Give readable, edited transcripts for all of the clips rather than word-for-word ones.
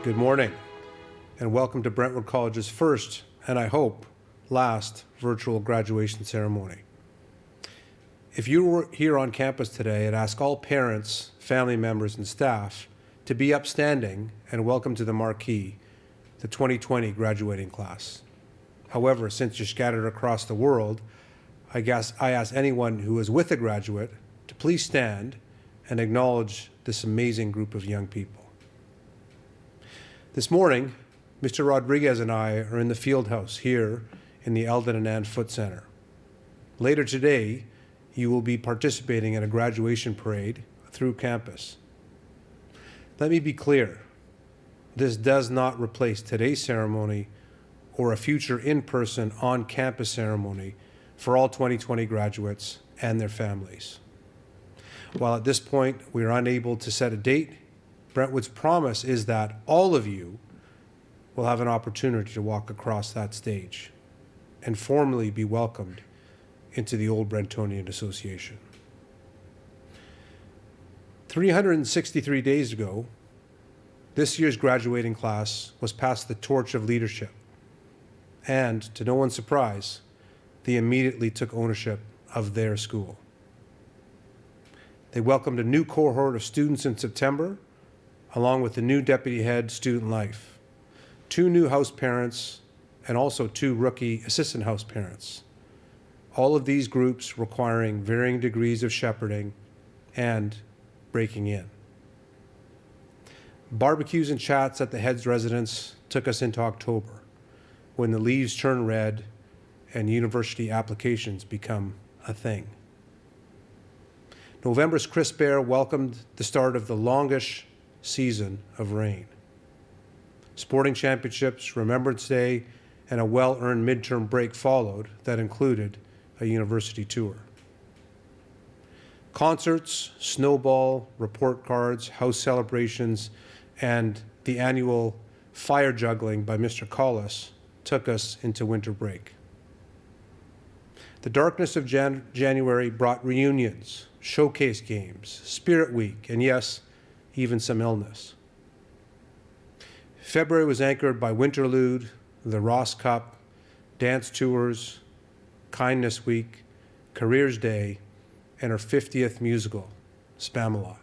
Good morning, and welcome to Brentwood College's first, and I hope, last virtual graduation ceremony. If you were here on campus today, I'd ask all parents, family members, and staff to be upstanding and welcome to the marquee, the 2020 graduating class. However, since you're scattered across the world, I ask anyone who is with a graduate to please stand and acknowledge this amazing group of young people. This morning, Mr. Rodriguez and I are in the field house here in the Eldon and Ann Foot Center. Later today, you will be participating in a graduation parade through campus. Let me be clear, this does not replace today's ceremony or a future in-person on-campus ceremony for all 2020 graduates and their families. While at this point we are unable to set a date, Brentwood's promise is that all of you will have an opportunity to walk across that stage and formally be welcomed into the Old Brentonian Association. 363 days ago, this year's graduating class was passed the torch of leadership, and to no one's surprise, they immediately took ownership of their school. They welcomed a new cohort of students in September, along with the new deputy head student life, 2 new house parents, and also 2 rookie assistant house parents. All of these groups requiring varying degrees of shepherding and breaking in. Barbecues and chats at the head's residence took us into October, when the leaves turn red and university applications become a thing. November's crisp air welcomed the start of the longish season of rain. Sporting championships, Remembrance Day, and a well-earned midterm break followed that included a university tour. Concerts, snowball, report cards, house celebrations, and the annual fire juggling by Mr. Collis took us into winter break. The darkness of January brought reunions, showcase games, Spirit Week, and yes, even some illness. February was anchored by Winterlude, the Ross Cup, dance tours, Kindness Week, Careers Day, and her 50th musical, Spamalot.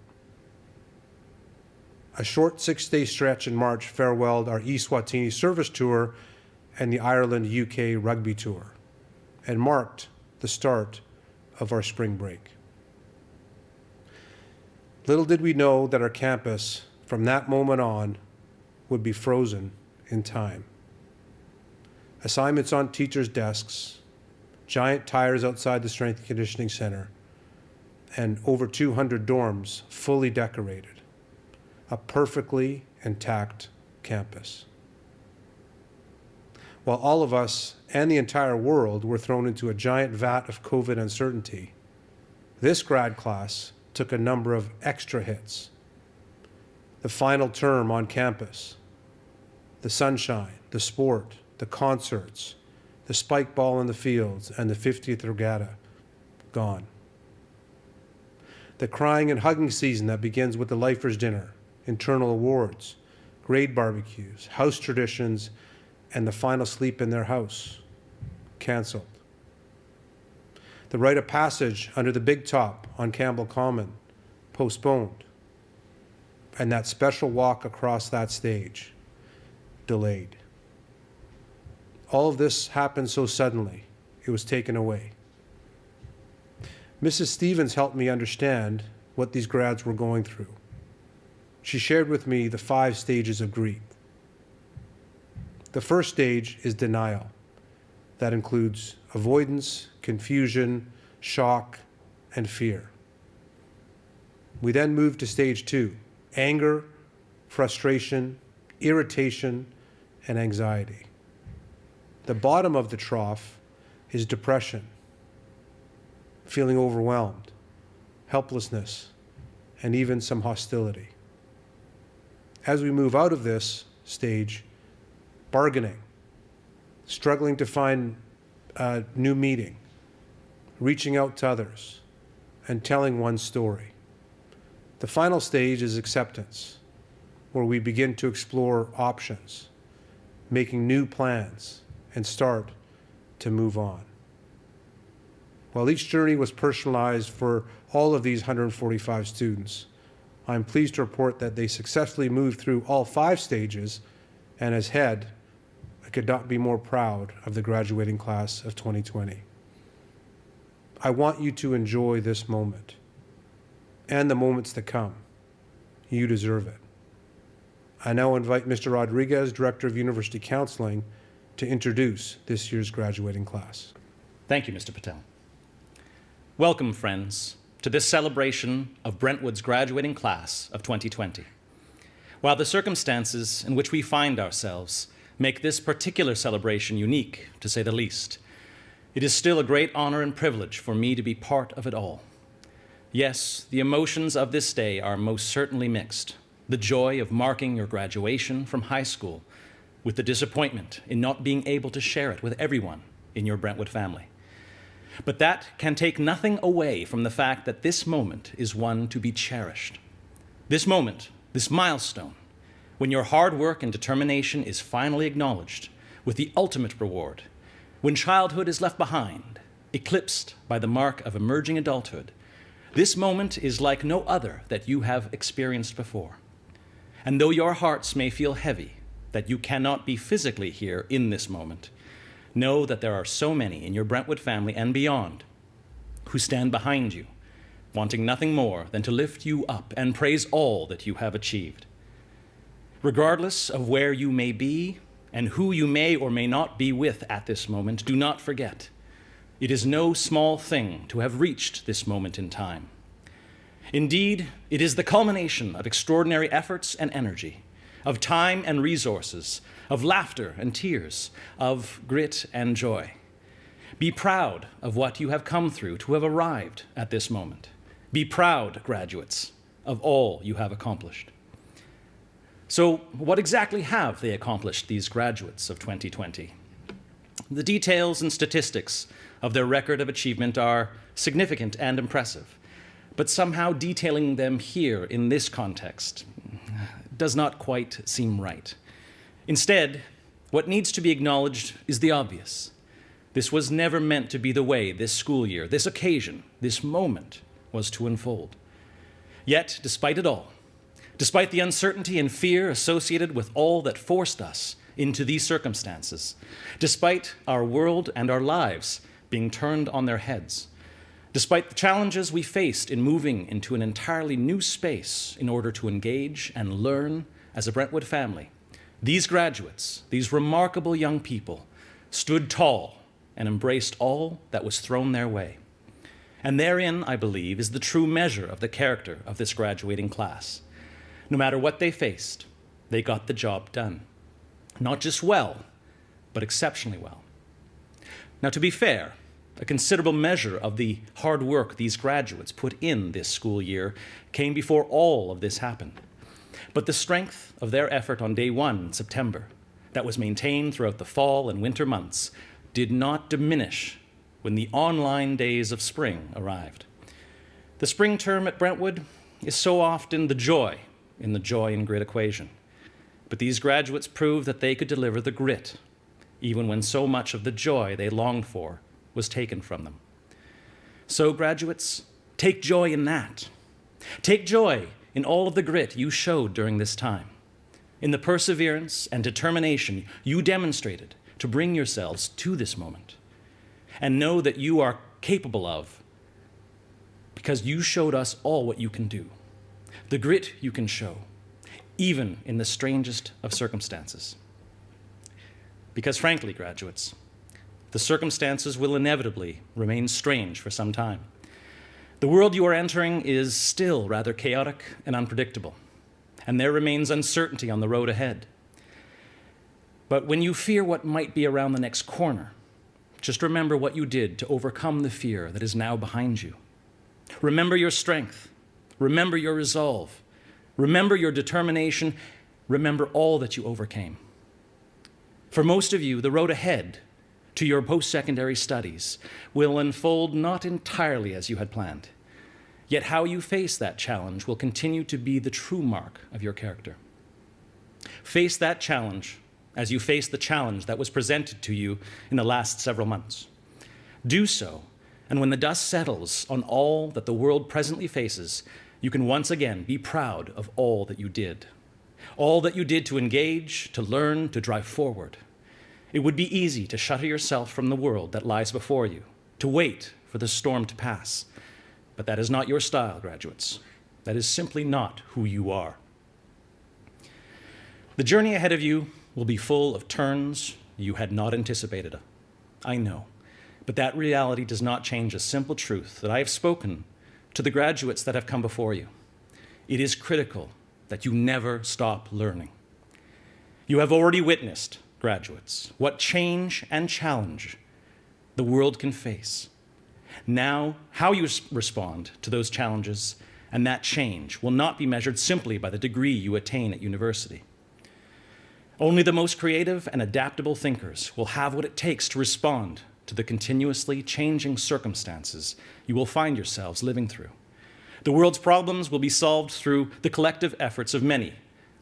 A short 6-day stretch in March farewelled our Eswatini service tour and the Ireland-UK rugby tour, and marked the start of our spring break. Little did we know that our campus, from that moment on, would be frozen in time. Assignments on teachers' desks, giant tires outside the Strength and Conditioning Center, and over 200 dorms fully decorated. A perfectly intact campus. While all of us and the entire world were thrown into a giant vat of COVID uncertainty, this grad class took a number of extra hits. The final term on campus, the sunshine, the sport, the concerts, the spike ball in the fields, and the 50th regatta, gone. The crying and hugging season that begins with the Lifers' Dinner, internal awards, grade barbecues, house traditions, and the final sleep in their house, canceled. The rite of passage under the big top on Campbell Common, postponed. And that special walk across that stage, delayed. All of this happened so suddenly, it was taken away. Mrs. Stevens helped me understand what these grads were going through. She shared with me the 5 stages of grief. The first stage is denial. That includes avoidance, confusion, shock, and fear. We then move to stage 2, anger, frustration, irritation, and anxiety. The bottom of the trough is depression, feeling overwhelmed, helplessness, and even some hostility. As we move out of this stage, bargaining, struggling to find a new meeting, reaching out to others, and telling one's story. The final stage is acceptance, where we begin to explore options, making new plans, and start to move on. While each journey was personalized for all of these 145 students, I'm pleased to report that they successfully moved through all 5 stages, and as head, I could not be more proud of the graduating class of 2020. I want you to enjoy this moment and the moments to come. You deserve it. I now invite Mr. Rodriguez, Director of University Counseling, to introduce this year's graduating class. Thank you, Mr. Patel. Welcome, friends, to this celebration of Brentwood's graduating class of 2020. While the circumstances in which we find ourselves make this particular celebration unique, to say the least, it is still a great honor and privilege for me to be part of it all. Yes, the emotions of this day are most certainly mixed. The joy of marking your graduation from high school with the disappointment in not being able to share it with everyone in your Brentwood family. But that can take nothing away from the fact that this moment is one to be cherished. This moment, this milestone, when your hard work and determination is finally acknowledged with the ultimate reward, when childhood is left behind, eclipsed by the mark of emerging adulthood, this moment is like no other that you have experienced before. And though your hearts may feel heavy that you cannot be physically here in this moment, know that there are so many in your Brentwood family and beyond who stand behind you, wanting nothing more than to lift you up and praise all that you have achieved. Regardless of where you may be and who you may or may not be with at this moment, do not forget, it is no small thing to have reached this moment in time. Indeed, it is the culmination of extraordinary efforts and energy, of time and resources, of laughter and tears, of grit and joy. Be proud of what you have come through to have arrived at this moment. Be proud, graduates, of all you have accomplished. So, what exactly have they accomplished, these graduates of 2020? The details and statistics of their record of achievement are significant and impressive, but somehow detailing them here in this context does not quite seem right. Instead, what needs to be acknowledged is the obvious. This was never meant to be the way this school year, this occasion, this moment was to unfold. Yet, despite it all, despite the uncertainty and fear associated with all that forced us into these circumstances, despite our world and our lives being turned on their heads, despite the challenges we faced in moving into an entirely new space in order to engage and learn as a Brentwood family, these graduates, these remarkable young people, stood tall and embraced all that was thrown their way. And therein, I believe, is the true measure of the character of this graduating class. No matter what they faced, they got the job done. Not just well, but exceptionally well. Now, to be fair, a considerable measure of the hard work these graduates put in this school year came before all of this happened. But the strength of their effort on day one in September, that was maintained throughout the fall and winter months, did not diminish when the online days of spring arrived. The spring term at Brentwood is so often the joy in the joy and grit equation. But these graduates proved that they could deliver the grit, even when so much of the joy they longed for was taken from them. So, graduates, take joy in that. Take joy in all of the grit you showed during this time, in the perseverance and determination you demonstrated to bring yourselves to this moment. And know that you are capable of, because you showed us all what you can do, the grit you can show, even in the strangest of circumstances. Because frankly, graduates, the circumstances will inevitably remain strange for some time. The world you are entering is still rather chaotic and unpredictable, and there remains uncertainty on the road ahead. But when you fear what might be around the next corner, just remember what you did to overcome the fear that is now behind you. Remember your strength. Remember your resolve. Remember your determination. Remember all that you overcame. For most of you, the road ahead to your post-secondary studies will unfold not entirely as you had planned. Yet how you face that challenge will continue to be the true mark of your character. Face that challenge as you face the challenge that was presented to you in the last several months. Do so, and when the dust settles on all that the world presently faces, you can once again be proud of all that you did. All that you did to engage, to learn, to drive forward. It would be easy to shutter yourself from the world that lies before you, to wait for the storm to pass. But that is not your style, graduates. That is simply not who you are. The journey ahead of you will be full of turns you had not anticipated. I know, but that reality does not change a simple truth that I have spoken to the graduates that have come before you. It is critical that you never stop learning. You have already witnessed, graduates, what change and challenge the world can face. Now, how you respond to those challenges and that change will not be measured simply by the degree you attain at university. Only the most creative and adaptable thinkers will have what it takes to respond to the continuously changing circumstances you will find yourselves living through. The world's problems will be solved through the collective efforts of many,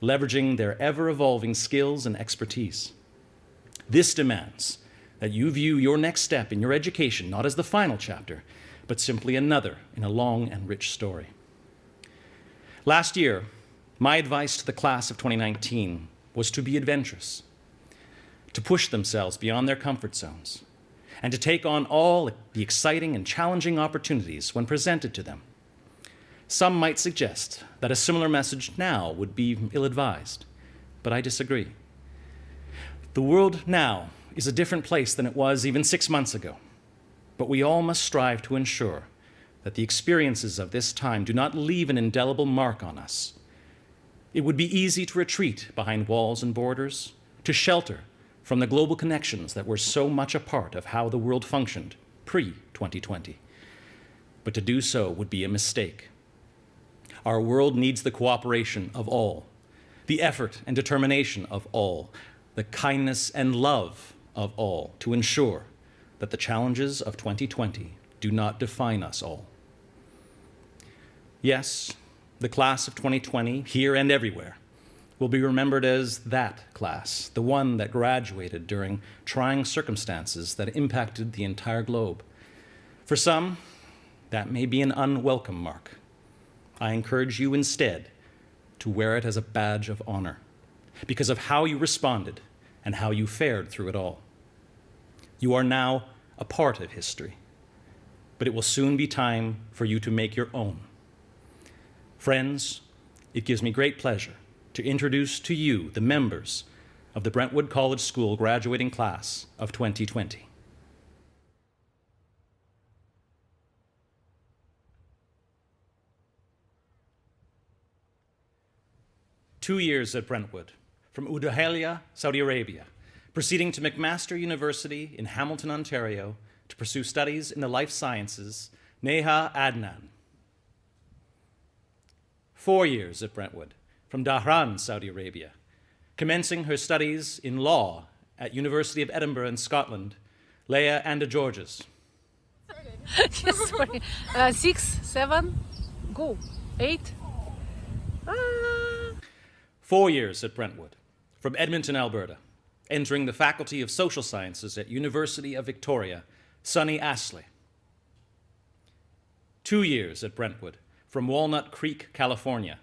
leveraging their ever-evolving skills and expertise. This demands that you view your next step in your education not as the final chapter, but simply another in a long and rich story. Last year, my advice to the class of 2019 was to be adventurous, to push themselves beyond their comfort zones, and to take on all the exciting and challenging opportunities when presented to them. Some might suggest that a similar message now would be ill-advised, but I disagree. The world now is a different place than it was even 6 months ago, but we all must strive to ensure that the experiences of this time do not leave an indelible mark on us. It would be easy to retreat behind walls and borders, to shelter from the global connections that were so much a part of how the world functioned pre-2020. But to do so would be a mistake. Our world needs the cooperation of all, the effort and determination of all, the kindness and love of all to ensure that the challenges of 2020 do not define us all. Yes, the class of 2020, here and everywhere, will be remembered as that class, the one that graduated during trying circumstances that impacted the entire globe. For some, that may be an unwelcome mark. I encourage you instead to wear it as a badge of honor because of how you responded and how you fared through it all. You are now a part of history, but it will soon be time for you to make your own. Friends, it gives me great pleasure to introduce to you the members of the Brentwood College School graduating class of 2020. Two years at Brentwood, from Udhuailia, Saudi Arabia, proceeding to McMaster University in Hamilton, Ontario, to pursue studies in the life sciences, Neha Adnan. 4 years at Brentwood, from Dhahran, Saudi Arabia, commencing her studies in law at University of Edinburgh in Scotland, Leah Anda Georges. Sorry. 6, 7, go. 8. 4 years at Brentwood, from Edmonton, Alberta, entering the Faculty of Social Sciences at University of Victoria, Sunny Astley. 2 years at Brentwood, from Walnut Creek, California,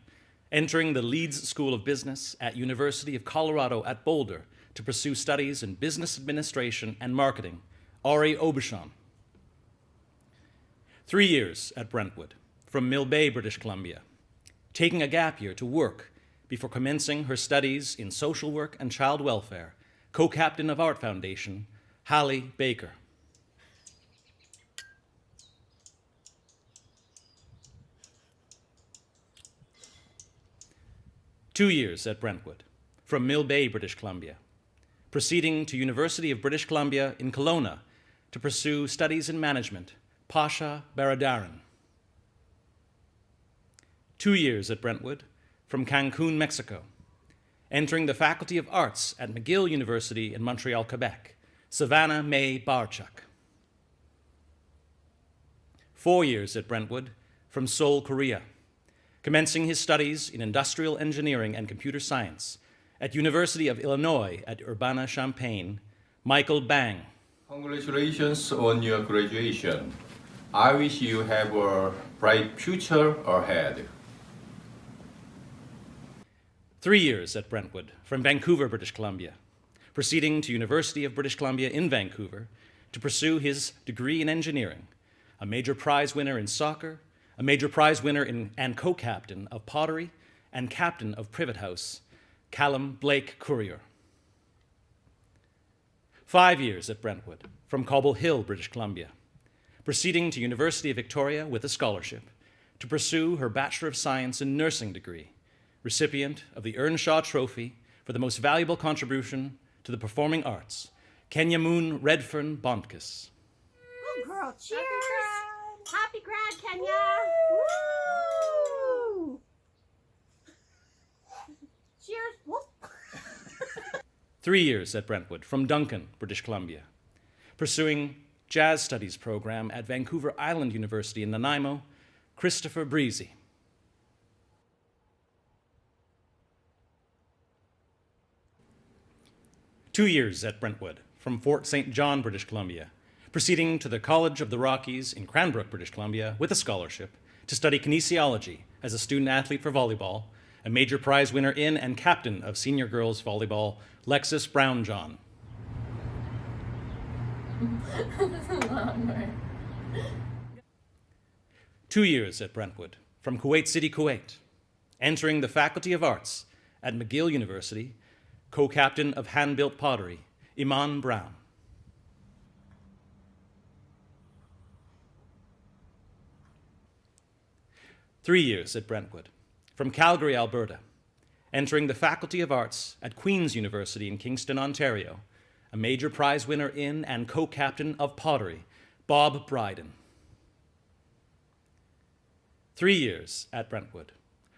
entering the Leeds School of Business at University of Colorado at Boulder to pursue studies in business administration and marketing, Ari Aubuchon. 3 years at Brentwood, from Mill Bay, British Columbia, taking a gap year to work before commencing her studies in social work and child welfare, co-captain of Art Foundation, Hallie Baker. 2 years at Brentwood, from Mill Bay, British Columbia, proceeding to University of British Columbia in Kelowna to pursue studies in management, Pasha Baradaran. 2 years at Brentwood, from Cancun, Mexico, entering the Faculty of Arts at McGill University in Montreal, Quebec, Savannah May Barchuk. 4 years at Brentwood, from Seoul, Korea, commencing his studies in industrial engineering and computer science At University of Illinois at Urbana-Champaign, Michael Bang. Congratulations on your graduation. I wish you have a bright future ahead. 3 years at Brentwood from Vancouver, British Columbia, proceeding to University of British Columbia in Vancouver to pursue his degree in engineering, a major prize winner in soccer, a major prize winner and co-captain of pottery, and captain of Privet House, Callum Blake Courier. 5 years at Brentwood from Cobble Hill, British Columbia, proceeding to University of Victoria with a scholarship to pursue her Bachelor of Science in Nursing degree, recipient of the Earnshaw Trophy for the most valuable contribution to the performing arts, Kenya Moon Redfern Bontkis. Oh, girl, cheers! Happy grad, Kenya! Woo! Cheers! Whoop. 3 years at Brentwood from Duncan, British Columbia, pursuing Jazz Studies program at Vancouver Island University in Nanaimo, Christopher Breezy. 2 years at Brentwood from Fort St. John, British Columbia, proceeding to the College of the Rockies in Cranbrook, British Columbia, with a scholarship to study kinesiology as a student athlete for volleyball, a major prize winner in and captain of senior girls volleyball, Lexis Brown-John. 2 years at Brentwood from Kuwait City, Kuwait, entering the Faculty of Arts at McGill University, co-captain of hand-built pottery, Iman Brown. 3 years at Brentwood from Calgary, Alberta, entering the Faculty of Arts at Queen's University in Kingston, Ontario, a major prize winner in and co-captain of pottery, Bob Bryden. 3 years at Brentwood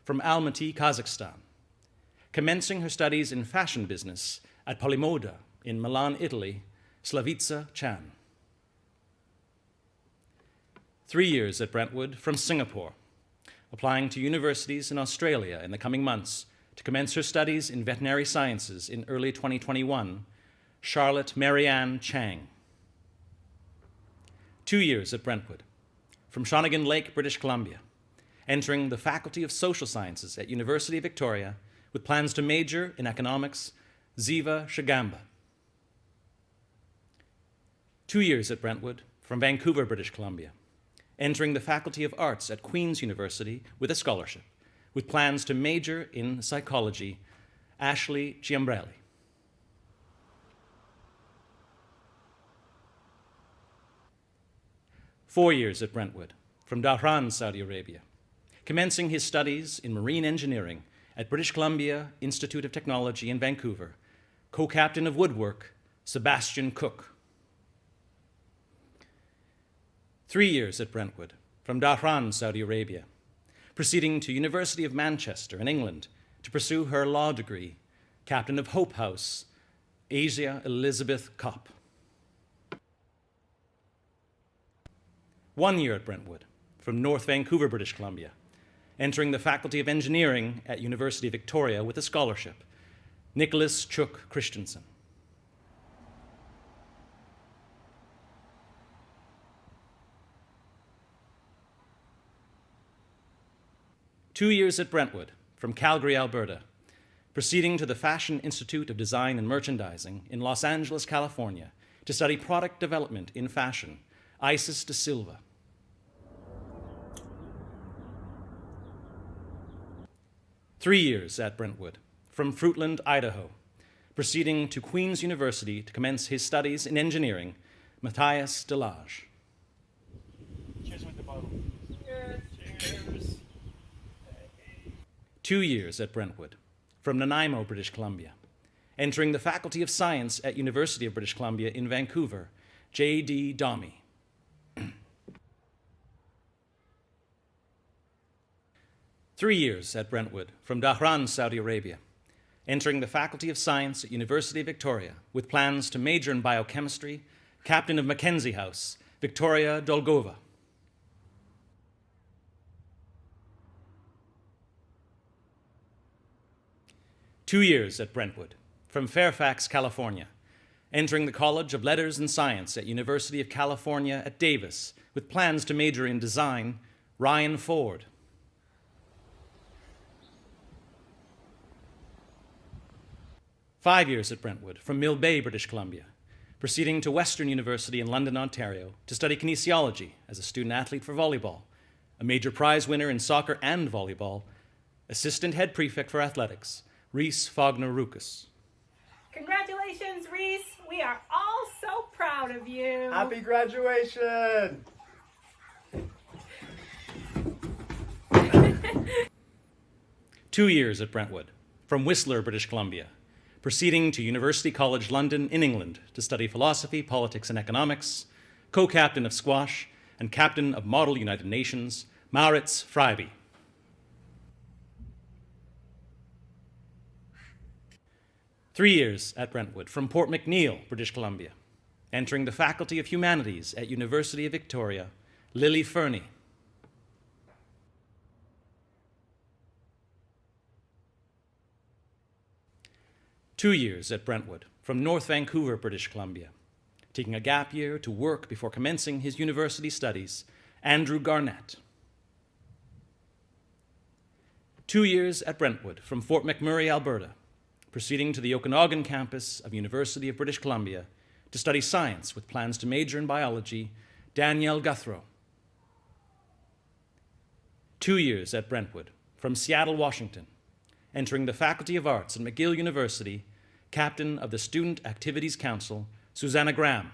from Almaty, Kazakhstan, commencing her studies in fashion business at Polimoda in Milan, Italy, Slavica Chan. 3 years at Brentwood from Singapore, applying to universities in Australia in the coming months to commence her studies in veterinary sciences in early 2021, Charlotte Marianne Chang. 2 years at Brentwood from Shawnigan Lake, British Columbia, entering the Faculty of Social Sciences at University of Victoria with plans to major in economics, Ziva Shagamba. 2 years at Brentwood from Vancouver, British Columbia, entering the Faculty of Arts at Queen's University with a scholarship, with plans to major in psychology, Ashley Giambrelli. 4 years at Brentwood from Dhahran, Saudi Arabia, commencing his studies in marine engineering at British Columbia Institute of Technology in Vancouver, co-captain of woodwork, Sebastian Cook. 3 years at Brentwood from Dhahran, Saudi Arabia, proceeding to University of Manchester in England to pursue her law degree, captain of Hope House, Asia Elizabeth Kopp. 1 year at Brentwood from North Vancouver, British Columbia, entering the Faculty of Engineering at University of Victoria with a scholarship, Nicholas Chuk Christensen. 2 years at Brentwood from Calgary, Alberta, proceeding to the Fashion Institute of Design and Merchandising in Los Angeles, California, to study product development in fashion, Isis De Silva. 3 years at Brentwood from Fruitland, Idaho, proceeding to Queen's University to commence his studies in engineering, Matthias Delage. Cheers with the bottle. Cheers. Cheers. 2 years at Brentwood from Nanaimo, British Columbia, entering the Faculty of Science at University of British Columbia in Vancouver, J.D. Domi. 3 years at Brentwood from Dhahran, Saudi Arabia, entering the Faculty of Science at University of Victoria with plans to major in biochemistry, captain of Mackenzie House, Victoria Dolgova. 2 years at Brentwood, from Fairfax, California, entering the College of Letters and Science at University of California at Davis, with plans to major in design, Ryan Ford. 5 years at Brentwood, from Mill Bay, British Columbia, proceeding to Western University in London, Ontario, to study kinesiology as a student athlete for volleyball, a major prize winner in soccer and volleyball, assistant head prefect for athletics, Reese Faulkner-Ruckus. Congratulations, Reese. We are all so proud of you. Happy graduation! 2 years at Brentwood, from Whistler, British Columbia, proceeding to University College London in England to study philosophy, politics, and economics, co-captain of squash and captain of Model United Nations, Maurits Freiby. 3 years at Brentwood, from Port McNeill, British Columbia, entering the Faculty of Humanities at University of Victoria, Lily Fernie. 2 years at Brentwood, from North Vancouver, British Columbia, taking a gap year to work before commencing his university studies, Andrew Garnett. 2 years at Brentwood, from Fort McMurray, Alberta, proceeding to the Okanagan campus of University of British Columbia to study science with plans to major in biology, Danielle Guthrow. 2 years at Brentwood, from Seattle, Washington, entering the Faculty of Arts at McGill University, captain of the Student Activities Council, Susanna Graham.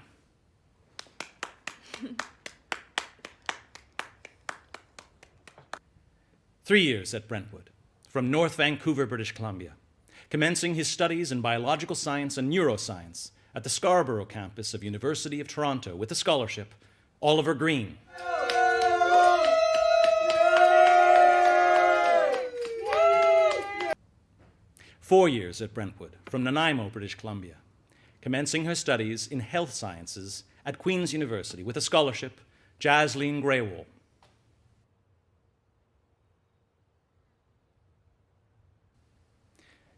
3 years at Brentwood, from North Vancouver, British Columbia, commencing his studies in biological science and neuroscience at the Scarborough campus of University of Toronto with a scholarship, Oliver Green. 4 years at Brentwood, from Nanaimo, British Columbia, commencing her studies in health sciences at Queen's University with a scholarship, Jasleen Greywall.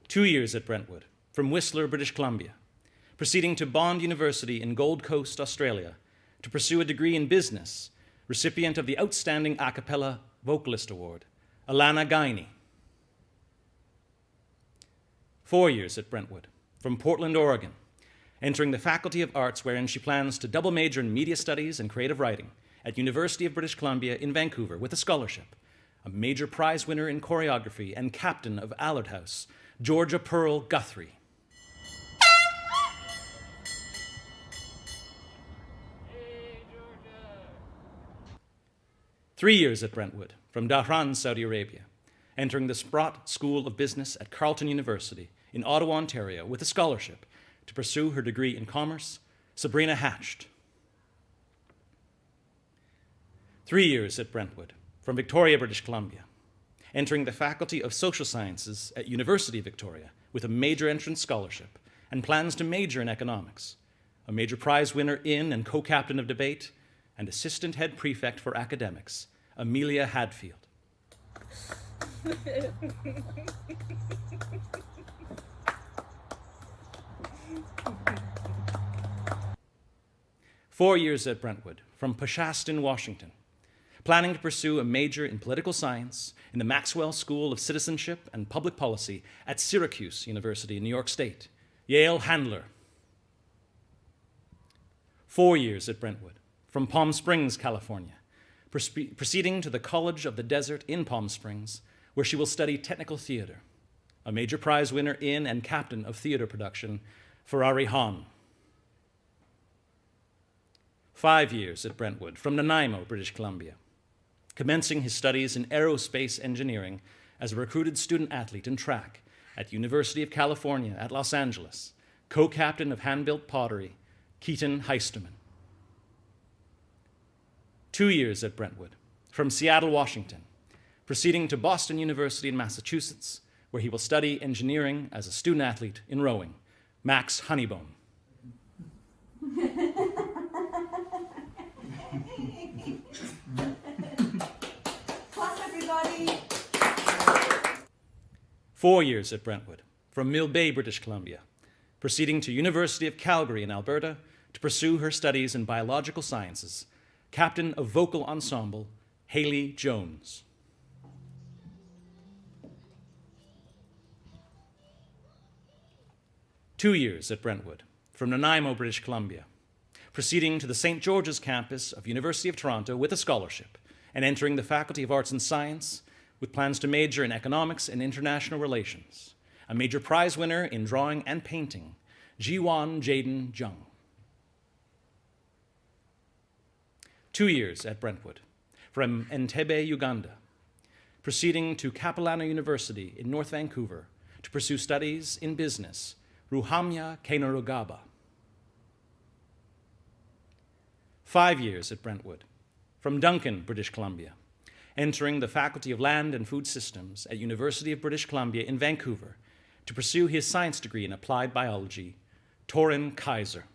2 years at Brentwood, from Whistler, British Columbia, proceeding to Bond University in Gold Coast, Australia, to pursue a degree in business, recipient of the Outstanding A Cappella Vocalist Award, Alana Guiney. 4 years at Brentwood, from Portland, Oregon, entering the Faculty of Arts wherein she plans to double major in media studies and creative writing at University of British Columbia in Vancouver with a scholarship, a major prize winner in choreography and captain of Allard House, Georgia Pearl Guthrie. 3 years at Brentwood, from Dhahran, Saudi Arabia, entering the Sprott School of Business at Carleton University in Ottawa, Ontario, with a scholarship to pursue her degree in commerce, Sabrina Hatched. 3 years at Brentwood, from Victoria, British Columbia, entering the Faculty of Social Sciences at University of Victoria with a major entrance scholarship and plans to major in economics, a major prize winner in and co-captain of debate, and assistant head prefect for academics, Amelia Hadfield. 4 years at Brentwood, from Pashastin, Washington, planning to pursue a major in political science in the Maxwell School of Citizenship and Public Policy at Syracuse University in New York State, Yale Handler. 4 years at Brentwood, from Palm Springs, California, proceeding to the College of the Desert in Palm Springs, where she will study technical theater, a major prize winner in and captain of theater production, Ferrari Hahn. 5 years at Brentwood, from Nanaimo, British Columbia, commencing his studies in aerospace engineering as a recruited student athlete in track at University of California at Los Angeles, co-captain of hand-built pottery, Keaton Heisterman. 2 years at Brentwood, from Seattle, Washington, proceeding to Boston University in Massachusetts, where he will study engineering as a student athlete in rowing, Max Honeybone. Clap, everybody. 4 years at Brentwood, from Mill Bay, British Columbia, proceeding to University of Calgary in Alberta to pursue her studies in biological sciences, captain of vocal ensemble, Haley Jones. Two years at Brentwood, from Nanaimo, British Columbia, proceeding to the St. George's campus of University of Toronto with a scholarship and entering the Faculty of Arts and Science with plans to major in economics and international relations, a major prize winner in drawing and painting, Jiwan Jaden Jung. 2 years at Brentwood, from Entebbe, Uganda, proceeding to Capilano University in North Vancouver to pursue studies in business, Ruhamya Kainerugaba. 5 years at Brentwood, from Duncan, British Columbia, entering the Faculty of Land and Food Systems at University of British Columbia in Vancouver to pursue his science degree in applied biology, Torin Kaiser.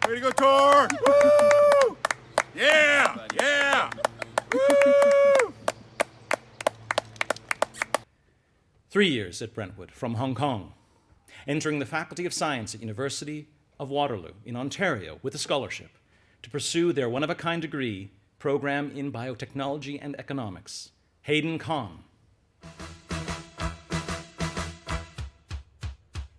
Way to go, Tor! Woo! Yeah! Yeah! Woo! 3 years at Brentwood, from Hong Kong, entering the Faculty of Science at University of Waterloo in Ontario with a scholarship to pursue their one-of-a-kind degree program in biotechnology and economics, Hayden Kahn.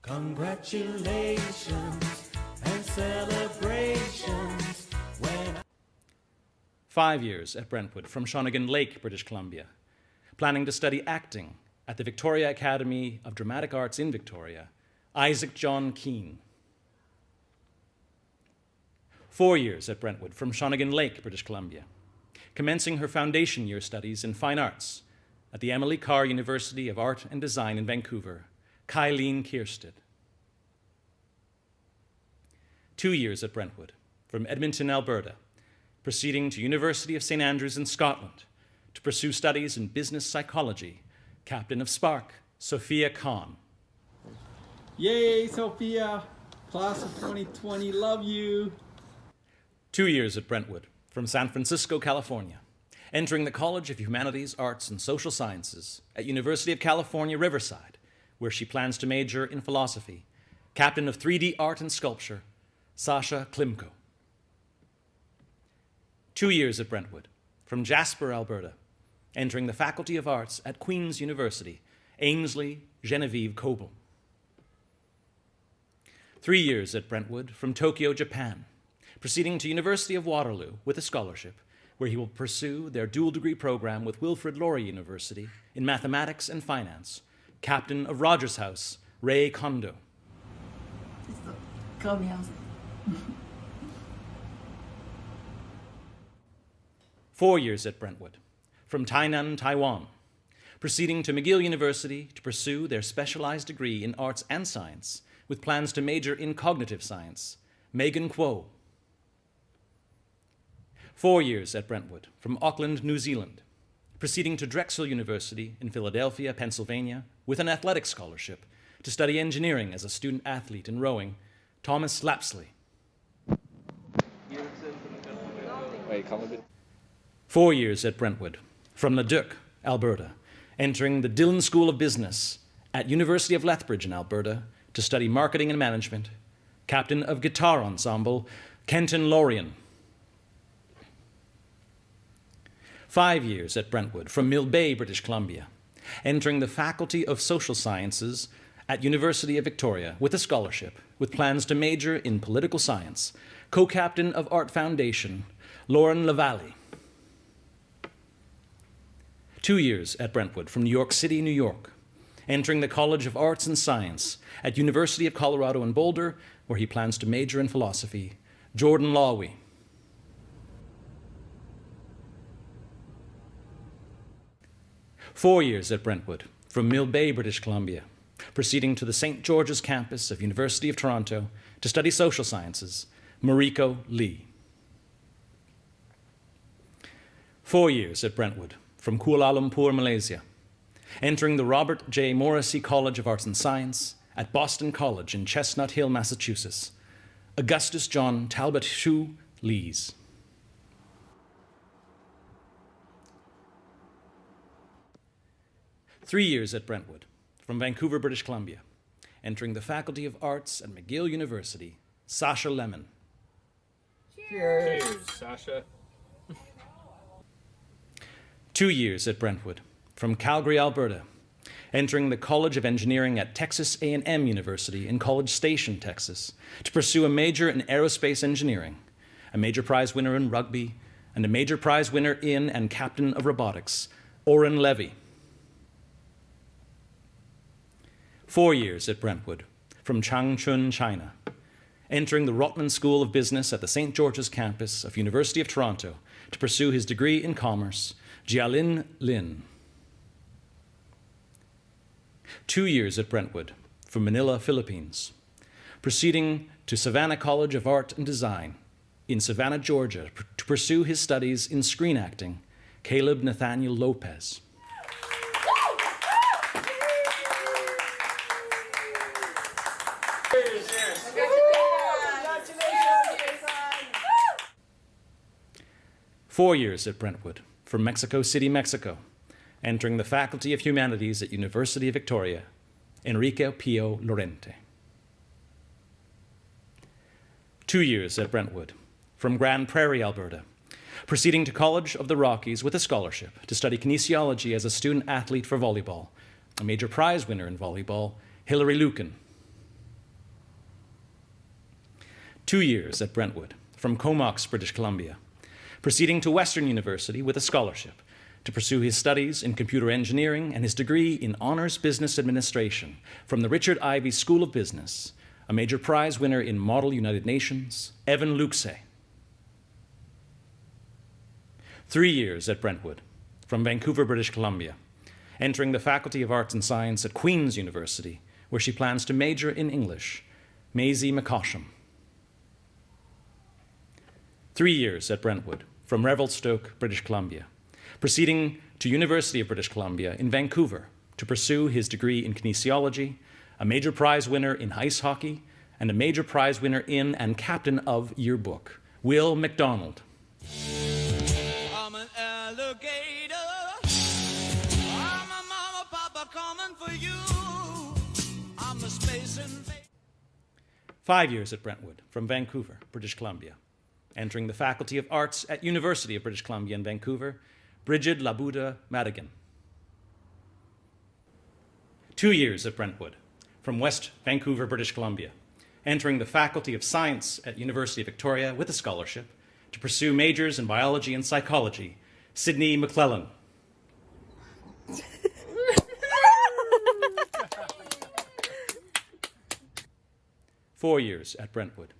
Congratulations and celebrations when 5 years at Brentwood, from Shawnigan Lake, British Columbia, planning to study acting at the Victoria Academy of Dramatic Arts in Victoria, Isaac John Keane. 4 years at Brentwood, from Shawnigan Lake, British Columbia, commencing her foundation year studies in fine arts at the Emily Carr University of Art and Design in Vancouver, Kylene Kiersted. 2 years at Brentwood, from Edmonton, Alberta, proceeding to University of St. Andrews in Scotland to pursue studies in business psychology, captain of Spark, Sophia Kahn. Yay, Sophia! Class of 2020, love you! 2 years at Brentwood, from San Francisco, California, entering the College of Humanities, Arts, and Social Sciences at University of California, Riverside, where she plans to major in philosophy, captain of 3D art and sculpture, Sasha Klimko. 2 years at Brentwood, from Jasper, Alberta, entering the Faculty of Arts at Queen's University, Ainsley Genevieve Coble. 3 years at Brentwood, from Tokyo, Japan, proceeding to University of Waterloo with a scholarship, where he will pursue their dual degree program with Wilfrid Laurier University in mathematics and finance, captain of Rogers House, Ray Kondo. 4 years at Brentwood, from Tainan, Taiwan, proceeding to McGill University to pursue their specialized degree in arts and science with plans to major in cognitive science, Megan Kuo. 4 years at Brentwood, from Auckland, New Zealand, proceeding to Drexel University in Philadelphia, Pennsylvania, with an athletics scholarship to study engineering as a student athlete in rowing, Thomas Lapsley. 4 years at Brentwood, from Leduc, Alberta, entering the Dillon School of Business at University of Lethbridge in Alberta to study marketing and management, captain of guitar ensemble, Kenton Lorien. 5 years at Brentwood, from Mill Bay, British Columbia, entering the Faculty of Social Sciences at University of Victoria with a scholarship with plans to major in political science, co-captain of Art Foundation, Lauren Lavalle. 2 years at Brentwood, from New York City, New York, entering the College of Arts and Science at University of Colorado in Boulder, where he plans to major in philosophy, Jordan Lawi. 4 years at Brentwood, from Mill Bay, British Columbia, proceeding to the St. George's campus of University of Toronto to study social sciences, Mariko Lee. 4 years at Brentwood, from Kuala Lumpur, Malaysia, entering the Robert J. Morrissey College of Arts and Science at Boston College in Chestnut Hill, Massachusetts, Augustus John Talbot Shu Lees. 3 years at Brentwood, from Vancouver, British Columbia. Entering the Faculty of Arts at McGill University, Sasha Lemon. Cheers, Sasha. 2 years at Brentwood, from Calgary, Alberta. Entering the College of Engineering at Texas A&M University in College Station, Texas, to pursue a major in aerospace engineering, a major prize winner in rugby, and a major prize winner in and captain of robotics, Oren Levy. 4 years at Brentwood, from Changchun, China. Entering the Rotman School of Business at the St. George's campus of University of Toronto to pursue his degree in commerce, Jialin Lin. 2 years at Brentwood, from Manila, Philippines. Proceeding to Savannah College of Art and Design in Savannah, Georgia, to pursue his studies in screen acting, Caleb Nathaniel Lopez. Four years at Brentwood, from Mexico City, Mexico. Entering the Faculty of Humanities at University of Victoria, Enrique Pio Lorente. 2 years at Brentwood, from Grand Prairie, Alberta. Proceeding to College of the Rockies with a scholarship to study kinesiology as a student athlete for volleyball, a major prize winner in volleyball, Hilary Lucan. 2 years at Brentwood, from Comox, British Columbia. Proceeding to Western University with a scholarship to pursue his studies in computer engineering and his degree in honors business administration from the Richard Ivey School of Business, a major prize winner in Model United Nations, Evan Luxe. 3 years at Brentwood, from Vancouver, British Columbia, entering the Faculty of Arts and Science at Queen's University, where she plans to major in English, Maisie McCosham. 3 years at Brentwood, from Revelstoke, British Columbia, proceeding to University of British Columbia in Vancouver to pursue his degree in kinesiology, a major prize winner in ice hockey, and a major prize winner in and captain of yearbook, Will McDonald. I'm an alligator. I'm a mama, papa coming for you. I'm a space invader. 5 years at Brentwood, from Vancouver, British Columbia, entering the Faculty of Arts at University of British Columbia in Vancouver, Brigid Labuda Madigan. 2 years at Brentwood, from West Vancouver, British Columbia, entering the Faculty of Science at University of Victoria with a scholarship to pursue majors in biology and psychology, Sydney McClellan. 4 years at Brentwood,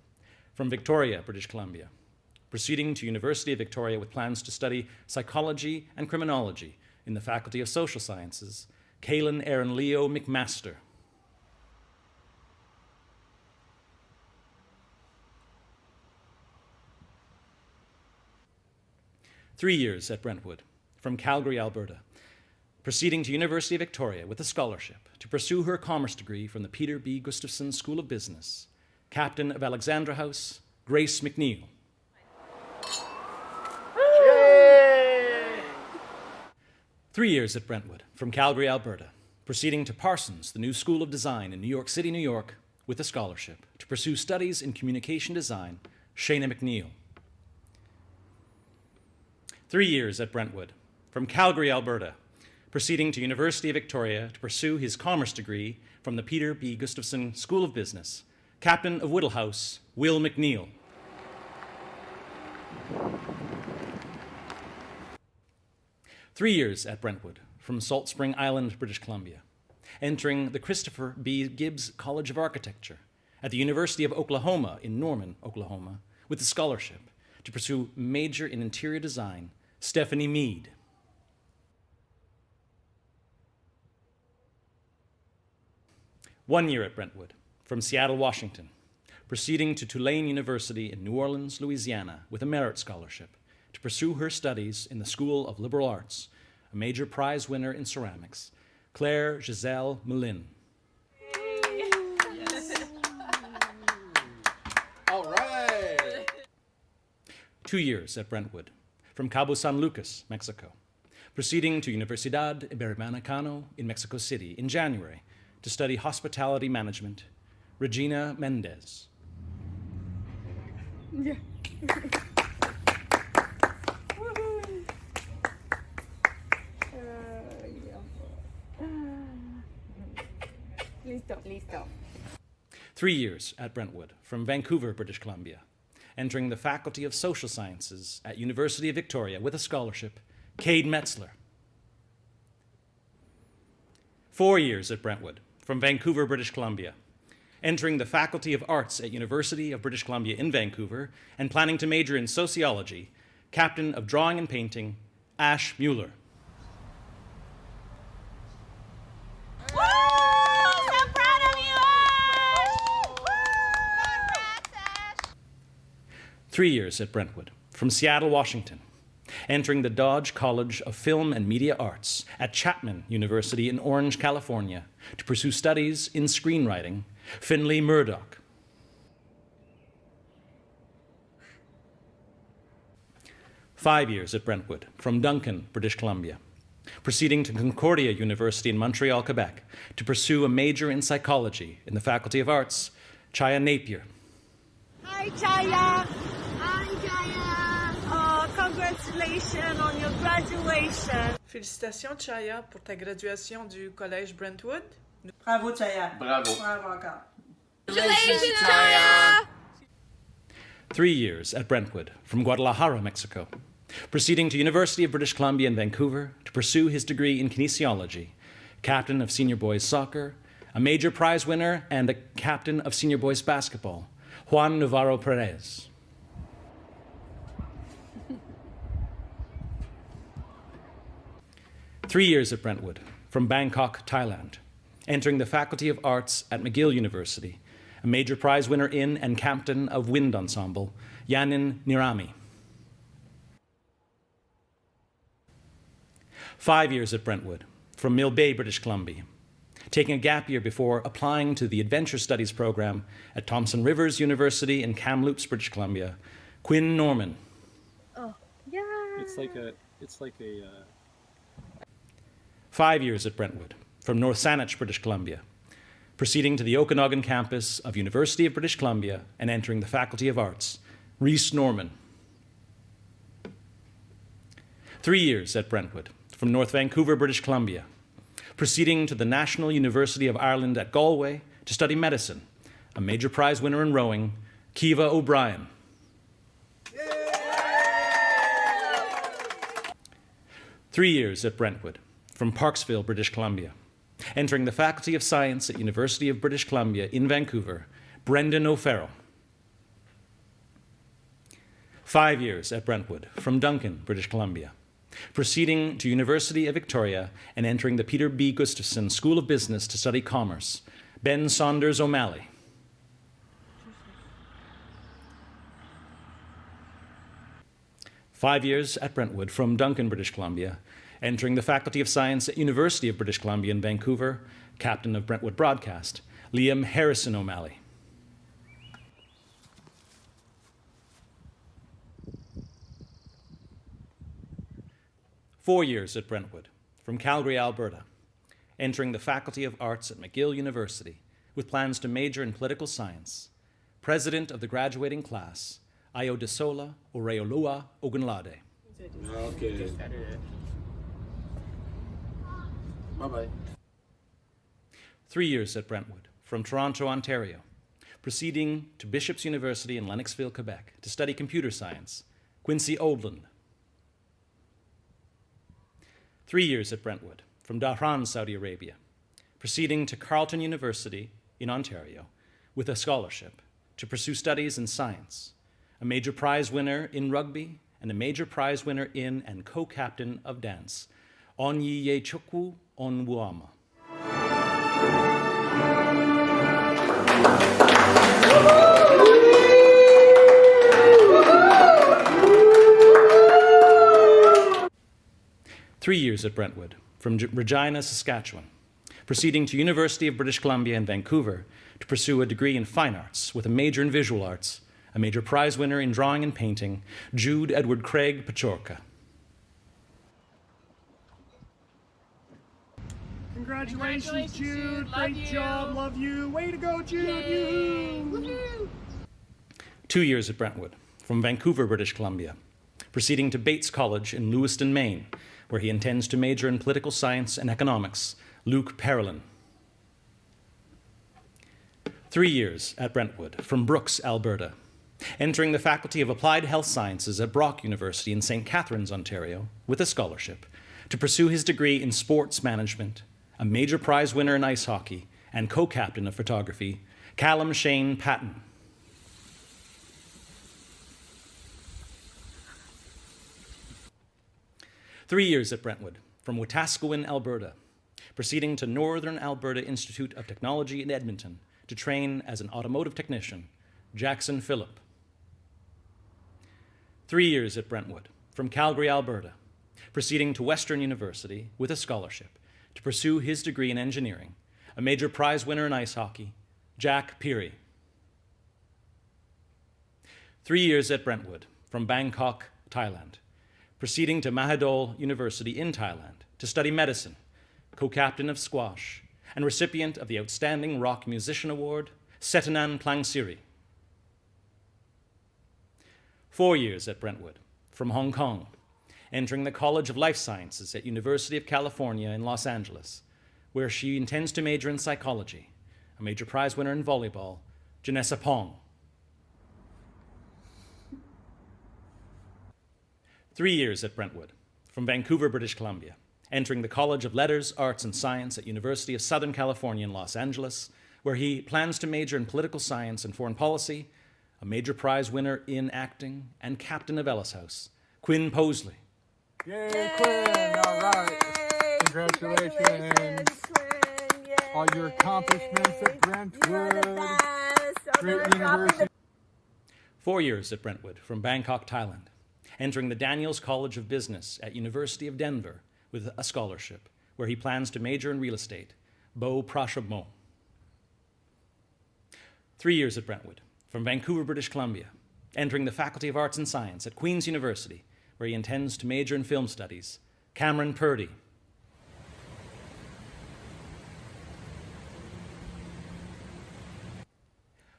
from Victoria, British Columbia, proceeding to University of Victoria with plans to study psychology and criminology in the Faculty of Social Sciences, Kaylin Aaron Leo McMaster. 3 years at Brentwood, from Calgary, Alberta, proceeding to University of Victoria with a scholarship to pursue her commerce degree from the Peter B. Gustafson School of Business, captain of Alexandra House, Grace McNeil. 3 years at Brentwood, from Calgary, Alberta, proceeding to Parsons, the New School of Design in New York City, New York, with a scholarship to pursue studies in communication design, Shayna McNeil. 3 years at Brentwood, from Calgary, Alberta, proceeding to University of Victoria to pursue his commerce degree from the Peter B. Gustafson School of Business, captain of Whittle House, Will McNeil. 3 years at Brentwood, from Salt Spring Island, British Columbia, entering the Christopher B. Gibbs College of Architecture at the University of Oklahoma in Norman, Oklahoma, with a scholarship to pursue major in interior design, Stephanie Mead. 1 year at Brentwood, from Seattle, Washington, proceeding to Tulane University in New Orleans, Louisiana, with a merit scholarship to pursue her studies in the School of Liberal Arts, a major prize winner in ceramics, Claire Giselle Moulin. All right. 2 years at Brentwood, from Cabo San Lucas, Mexico, proceeding to Universidad Iberoamericana in Mexico City in January to study hospitality management, Regina Mendez. Listo. 3 years at Brentwood from Vancouver, British Columbia, entering the Faculty of Social Sciences at University of Victoria with a scholarship, Cade Metzler. 4 years at Brentwood from Vancouver, British Columbia, entering the Faculty of Arts at University of British Columbia in Vancouver and planning to major in sociology, Captain of Drawing and Painting, Ash Mueller. Woo! So proud of you, Ash! Congrats, Ash! 3 years at Brentwood from Seattle, Washington, entering the Dodge College of Film and Media Arts at Chapman University in Orange, California, to pursue studies in screenwriting, Finley Murdoch. 5 years at Brentwood from Duncan, British Columbia, proceeding to Concordia University in Montreal, Quebec, to pursue a major in psychology in the Faculty of Arts, Chaya Napier. Hi, Chaya. Hi, Chaya. Oh, congratulations on your graduation. Félicitations, Chaya, pour ta graduation du Collège Brentwood. Bravo, Chaya. Bravo. Bravo encore. Congratulations, Chaya. 3 years at Brentwood from Guadalajara, Mexico, proceeding to University of British Columbia in Vancouver to pursue his degree in kinesiology, captain of senior boys soccer, a major prize winner, and a captain of senior boys basketball, Juan Navarro Perez. 3 years at Brentwood from Bangkok, Thailand, entering the Faculty of Arts at McGill University, a major prize winner in and captain of wind ensemble, Yanin Nirami. 5 years at Brentwood from Mill Bay, British Columbia, taking a gap year before applying to the Adventure Studies program at Thompson Rivers University in Kamloops, British Columbia, Quinn Norman. Oh, yeah. It's like a 5 years at Brentwood from North Saanich, British Columbia, proceeding to the Okanagan campus of University of British Columbia and entering the Faculty of Arts, Rhys Norman. 3 years at Brentwood from North Vancouver, British Columbia, proceeding to the National University of Ireland at Galway to study medicine, a major prize winner in rowing, Kiva O'Brien. 3 years at Brentwood from Parksville, British Columbia, entering the Faculty of Science at University of British Columbia in Vancouver, Brendan O'Farrell. 5 years at Brentwood from Duncan, British Columbia, proceeding to University of Victoria and entering the Peter B. Gustafson School of Business to study commerce, Ben Saunders O'Malley. 5 years at Brentwood from Duncan, British Columbia, entering the Faculty of Science at University of British Columbia in Vancouver, captain of Brentwood Broadcast, Liam Harrison O'Malley. 4 years at Brentwood from Calgary, Alberta, entering the Faculty of Arts at McGill University with plans to major in political science, president of the graduating class, Ayodesola Oreolua Ogunlade. Okay. Bye-bye. 3 years at Brentwood from Toronto, Ontario, proceeding to Bishop's University in Lennoxville, Quebec to study computer science, Quincy Oldland. 3 years at Brentwood from Dhahran, Saudi Arabia, proceeding to Carleton University in Ontario with a scholarship to pursue studies in science, a major prize winner in rugby and a major prize winner in and co-captain of dance, Onyiyechukwu Onwuama. Three years at Brentwood from Regina, Saskatchewan, proceeding to University of British Columbia in Vancouver to pursue a degree in fine arts with a major in visual arts, a major prize winner in drawing and painting, Jude Edward Craig Pachorka. Congratulations, Jude. Great Love job. you. Love you. Way to go, Jude. Yay. Yoo-hoo. Woohoo. 2 years at Brentwood, from Vancouver, British Columbia, proceeding to Bates College in Lewiston, Maine, where he intends to major in political science and economics, Luke Perelin. 3 years at Brentwood, from Brooks, Alberta, entering the Faculty of Applied Health Sciences at Brock University in St. Catharines, Ontario, with a scholarship to pursue his degree in sports management, a major prize winner in ice hockey, and co-captain of photography, Callum Shane Patton. 3 years at Brentwood, from Wetaskiwin, Alberta, proceeding to Northern Alberta Institute of Technology in Edmonton to train as an automotive technician, Jackson Phillip. 3 years at Brentwood, from Calgary, Alberta, proceeding to Western University with a scholarship to pursue his degree in engineering, a major prize winner in ice hockey, Jack Peary. 3 years at Brentwood, from Bangkok, Thailand, proceeding to Mahidol University in Thailand to study medicine, co-captain of squash, and recipient of the Outstanding Rock Musician Award, Setanan Plangsiri. 4 years at Brentwood, from Hong Kong, entering the College of Life Sciences at University of California in Los Angeles, where she intends to major in psychology, a major prize winner in volleyball, Janessa Pong. 3 years at Brentwood, from Vancouver, British Columbia, entering the College of Letters, Arts, and Science at University of Southern California in Los Angeles, where he plans to major in political science and foreign policy, a major prize winner in acting, and captain of Ellis House, Quinn Posley. Yay, Quinn! All right. Congratulations. Quinn. Yay. All your accomplishments at Brentwood. Great university. 4 years at Brentwood, from Bangkok, Thailand, entering the Daniels College of Business at University of Denver with a scholarship, where he plans to major in real estate, Beau Prashabmo. 3 years at Brentwood, from Vancouver, British Columbia, entering the Faculty of Arts and Science at Queen's University, where he intends to major in film studies, Cameron Purdy.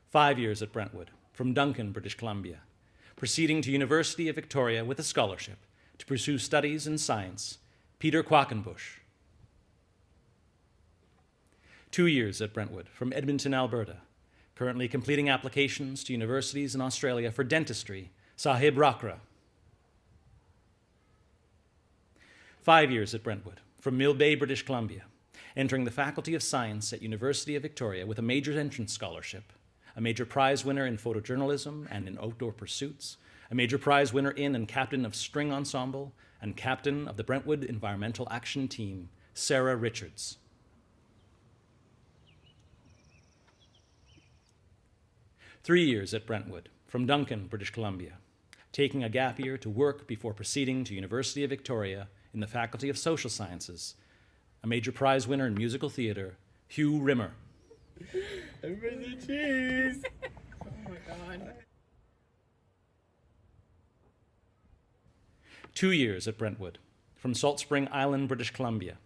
5 years at Brentwood, from Duncan, British Columbia, proceeding to University of Victoria with a scholarship to pursue studies in science, Peter Quackenbush. 2 years at Brentwood, from Edmonton, Alberta, currently completing applications to universities in Australia for dentistry, Sahib Rakra. 5 years at Brentwood, from Mill Bay, British Columbia, entering the Faculty of Science at University of Victoria with a major entrance scholarship, a major prize winner in photojournalism and in outdoor pursuits, a major prize winner in and captain of string ensemble, and captain of the Brentwood Environmental Action Team, Sarah Richards. 3 years at Brentwood, from Duncan, British Columbia, taking a gap year to work before proceeding to University of Victoria in the Faculty of Social Sciences, a major prize winner in musical theatre, Hugh Rimmer. Everybody cheese. Oh my God. 2 years at Brentwood, from Salt Spring Island, British Columbia,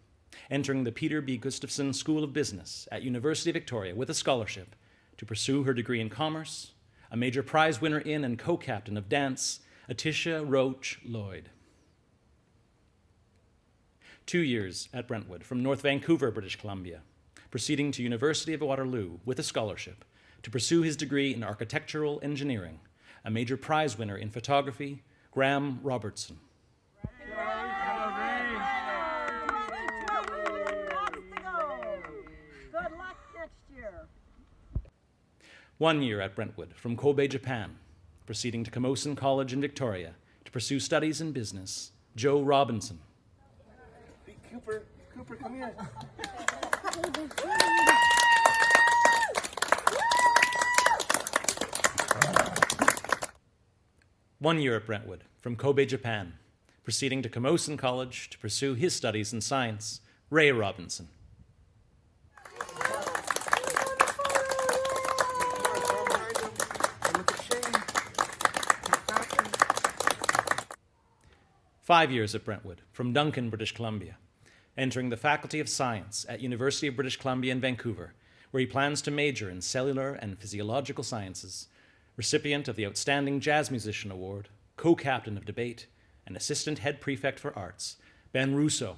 entering the Peter B. Gustafson School of Business at University of Victoria with a scholarship to pursue her degree in commerce, a major prize winner in and co-captain of dance, Atisha Roach Lloyd. 2 years at Brentwood, from North Vancouver, British Columbia, proceeding to University of Waterloo with a scholarship to pursue his degree in architectural engineering, a major prize winner in photography, Graham Robertson. Good luck next year. 1 year at Brentwood, from Kobe, Japan, proceeding to Camosun College in Victoria to pursue studies in business, Joe Robinson. Hey, Cooper, come here. 1 year at Brentwood, from Kobe, Japan, proceeding to Camosun College to pursue his studies in science, Ray Robinson. Look at Shane. 5 years at Brentwood, from Duncan, British Columbia, entering the Faculty of Science at University of British Columbia in Vancouver, where he plans to major in cellular and physiological sciences, recipient of the Outstanding Jazz Musician Award, co-captain of debate, and assistant head prefect for arts, Ben Russo.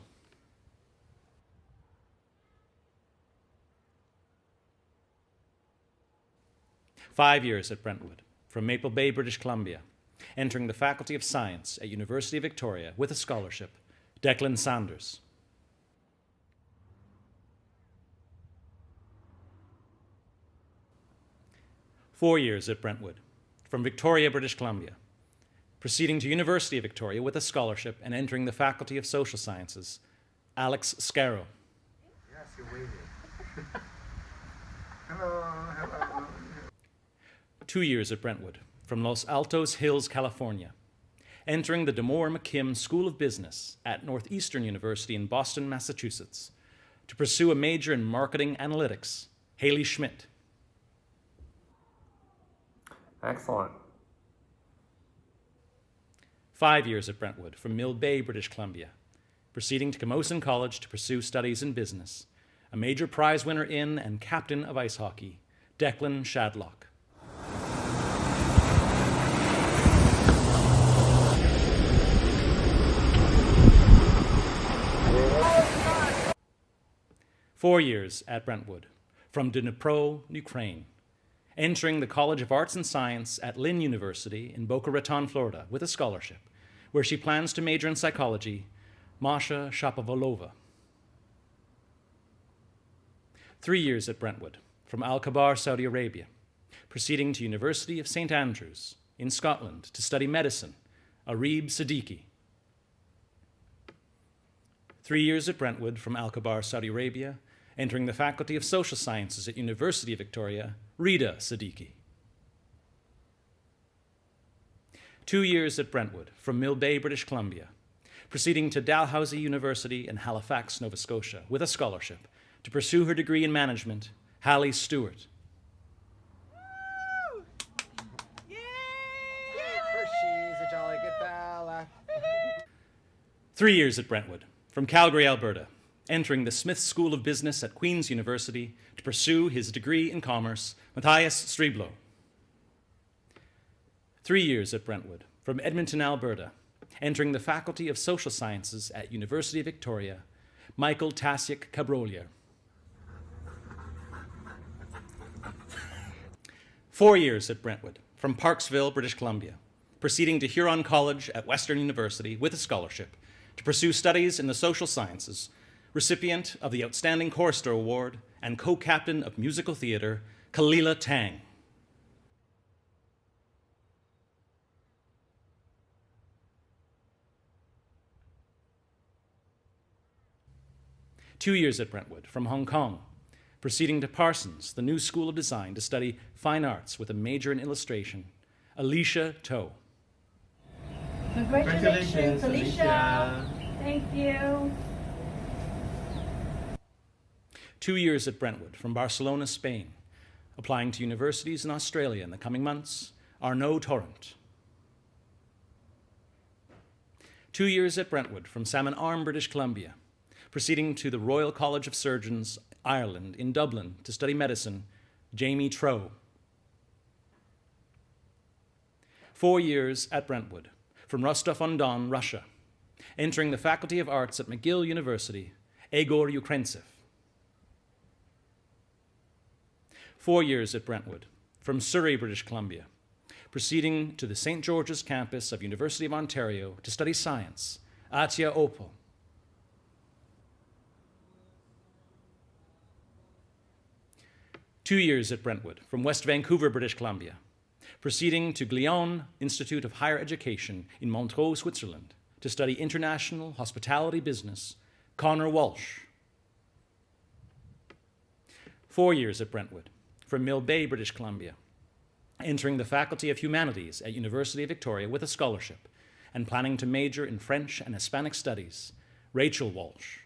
Five years at Brentwood, from Maple Bay, British Columbia, entering the Faculty of Science at University of Victoria with a scholarship, Declan Sanders. Four years at Brentwood, from Victoria, British Columbia, proceeding to University of Victoria with a scholarship and entering the Faculty of Social Sciences, Alex Scarrow. Yes, you're waving. Hello, hello. 2 years at Brentwood, from Los Altos Hills, California, entering the DeMoore McKim School of Business at Northeastern University in Boston, Massachusetts, to pursue a major in marketing analytics, Haley Schmidt. Excellent. 5 years at Brentwood, from Mill Bay, British Columbia, proceeding to Camosun College to pursue studies in business, a major prize winner in and captain of ice hockey, Declan Shadlock. Four years at Brentwood, from Dnipro, Ukraine, entering the College of Arts and Science at Lynn University in Boca Raton, Florida, with a scholarship, where she plans to major in psychology, Masha Shapovalova. 3 years at Brentwood, from Al-Khabar, Saudi Arabia, proceeding to University of St. Andrews in Scotland to study medicine, Arib Siddiqui. 3 years at Brentwood, from Al-Khabar, Saudi Arabia, entering the Faculty of Social Sciences at University of Victoria, Rita Siddiqui. 2 years at Brentwood, from Mill Bay, British Columbia, proceeding to Dalhousie University in Halifax, Nova Scotia, with a scholarship to pursue her degree in management, Hallie Stewart. She's a jolly good fella. 3 years at Brentwood, from Calgary, Alberta, entering the Smith School of Business at Queen's University to pursue his degree in commerce, Matthias Streblo. 3 years at Brentwood, from Edmonton, Alberta, entering the Faculty of Social Sciences at University of Victoria, Michael Tasiak Cabrolier. 4 years at Brentwood, from Parksville, British Columbia, proceeding to Huron College at Western University with a scholarship to pursue studies in the social sciences, recipient of the Outstanding Chorister Award and co-captain of musical theater, Kalila Tang. 2 years at Brentwood, from Hong Kong, proceeding to Parsons, the new School of Design, to study fine arts with a major in illustration, Alicia To. Congratulations, Alicia. Thank you. 2 years at Brentwood, from Barcelona, Spain, applying to universities in Australia in the coming months, Arnaud Torrent. 2 years at Brentwood, from Salmon Arm, British Columbia, proceeding to the Royal College of Surgeons, Ireland, in Dublin, to study medicine, Jamie Troe. 4 years at Brentwood, from Rostov-on-Don, Russia, entering the Faculty of Arts at McGill University, Egor Ukrentsev. 4 years at Brentwood, from Surrey, British Columbia, proceeding to the St. George's campus of University of Ontario to study science, Atya Opal. 2 years at Brentwood, from West Vancouver, British Columbia, proceeding to Glion Institute of Higher Education in Montreux, Switzerland, to study international hospitality business, Connor Walsh. 4 years at Brentwood, from Mill Bay, British Columbia, entering the Faculty of Humanities at University of Victoria with a scholarship and planning to major in French and Hispanic Studies, Rachel Walsh.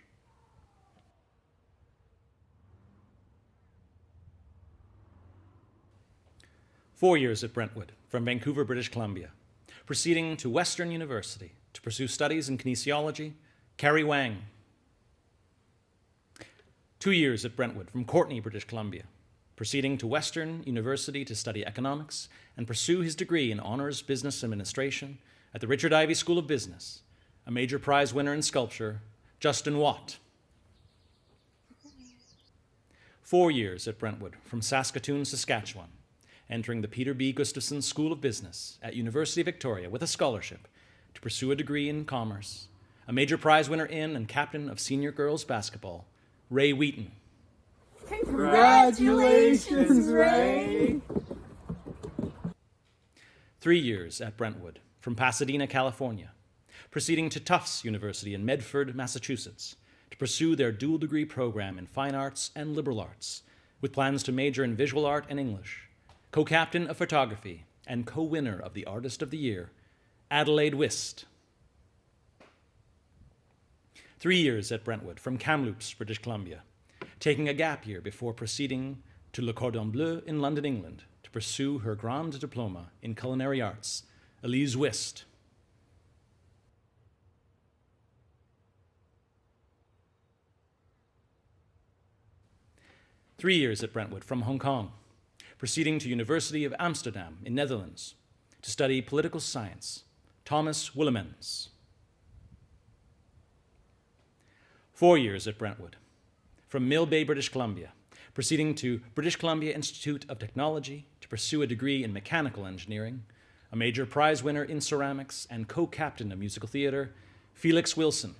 4 years at Brentwood, from Vancouver, British Columbia, proceeding to Western University to pursue studies in kinesiology, Carrie Wang. 2 years at Brentwood from Courtenay, British Columbia, proceeding to Western University to study economics and pursue his degree in honors business administration at the Richard Ivey School of Business, a major prize winner in sculpture, Justin Watt. 4 years at Brentwood from Saskatoon, Saskatchewan, entering the Peter B. Gustafson School of Business at University of Victoria with a scholarship to pursue a degree in commerce, a major prize winner in and captain of senior girls basketball, Ray Wheaton. Congratulations, Ray! 3 years at Brentwood from Pasadena, California, proceeding to Tufts University in Medford, Massachusetts, to pursue their dual degree program in fine arts and liberal arts, with plans to major in visual art and English, co-captain of photography and co-winner of the Artist of the Year, Adelaide Wist. 3 years at Brentwood from Kamloops, British Columbia, taking a gap year before proceeding to Le Cordon Bleu in London, England, to pursue her Grand Diploma in Culinary Arts, Elise Wist. 3 years at Brentwood from Hong Kong, proceeding to University of Amsterdam in Netherlands to study political science, Thomas Willemens. 4 years at Brentwood, from Mill Bay, British Columbia, proceeding to British Columbia Institute of Technology to pursue a degree in mechanical engineering, a major prize winner in ceramics and co-captain of musical theater, Felix Wilson.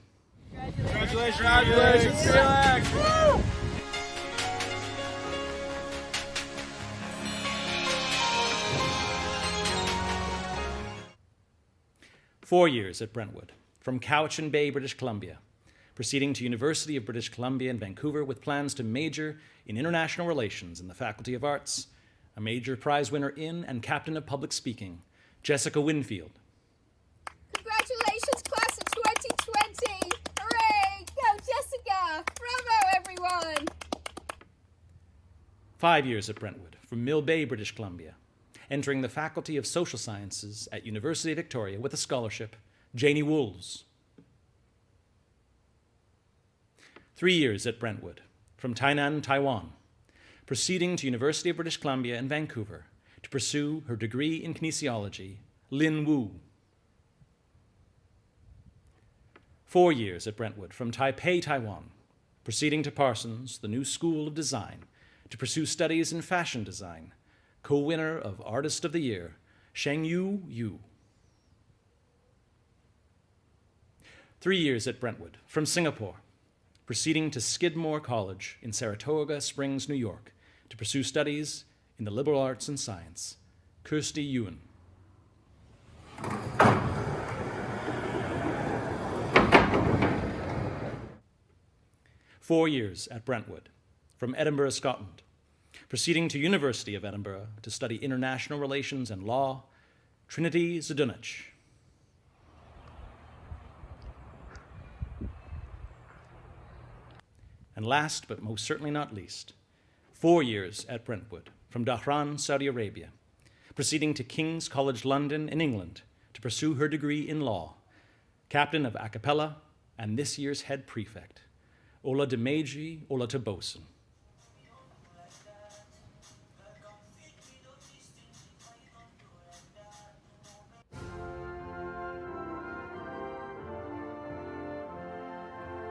Congratulations, Felix! Woo! 4 years at Brentwood, from Cowichan Bay, British Columbia, proceeding to University of British Columbia in Vancouver with plans to major in international relations in the Faculty of Arts, a major prize winner in and captain of public speaking, Jessica Winfield. Congratulations, class of 2020! Hooray! Go, Jessica! Bravo, everyone! 5 years at Brentwood, from Mill Bay, British Columbia, entering the Faculty of Social Sciences at University of Victoria with a scholarship, Janie Wools. 3 years at Brentwood, from Tainan, Taiwan, proceeding to University of British Columbia in Vancouver to pursue her degree in kinesiology, Lin Wu. 4 years at Brentwood, from Taipei, Taiwan, proceeding to Parsons, the New School of Design, to pursue studies in fashion design, co-winner of Artist of the Year, Shengyu Yu. 3 years at Brentwood, from Singapore, proceeding to Skidmore College in Saratoga Springs, New York, to pursue studies in the liberal arts and science, Kirsty Ewan. 4 years at Brentwood, from Edinburgh, Scotland, proceeding to University of Edinburgh to study international relations and law, Trinity Zdunich. And last, but most certainly not least, 4 years at Brentwood, from Dhahran, Saudi Arabia, proceeding to King's College London in England to pursue her degree in law, captain of a cappella and this year's head prefect, Ola de Meiji Ola Bosun.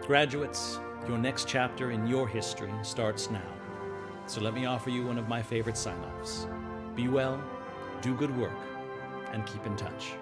Graduates, your next chapter in your history starts now. So let me offer you one of my favorite sign-offs. Be well, do good work, and keep in touch.